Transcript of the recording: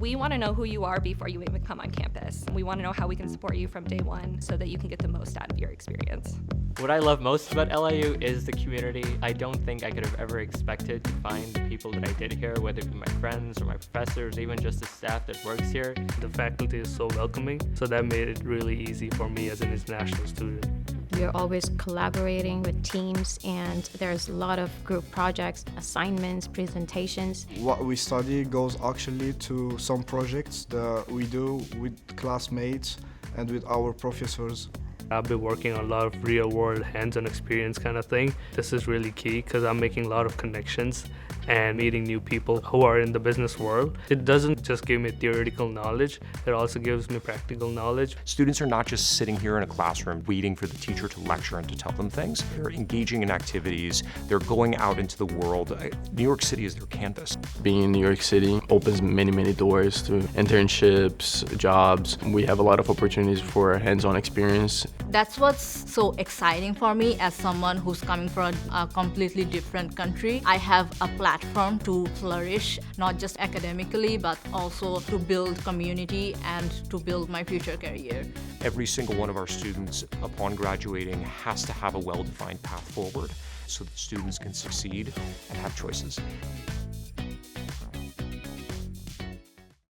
We want to know who you are before you even come on campus. We want to know how we can support you from day one so that you can get the most out of your experience. What I love most about LIU is the community. I don't think I could have ever expected to find the people that I did here, whether it be my friends or my professors, or even just the staff that works here. The faculty is so welcoming, so that made it really easy for me as an international student. We're always collaborating with teams, and there's a lot of group projects, assignments, presentations. What we study goes actually to some projects that we do with classmates and with our professors. I've been working on a lot of real-world hands-on experience kind of thing. This is really key because I'm making a lot of connections and meeting new people who are in the business world. It doesn't just give me theoretical knowledge, it also gives me practical knowledge. Students are not just sitting here in a classroom waiting for the teacher to lecture and to tell them things. They're engaging in activities, they're going out into the world. New York City is their canvas. Being in New York City opens many doors to internships, jobs. We have a lot of opportunities for hands-on experience. That's what's so exciting for me as someone who's coming from a completely different country. I have a platform to flourish, not just academically, but also to build community and to build my future career. Every single one of our students, upon graduating, has to have a well-defined path forward so that students can succeed and have choices.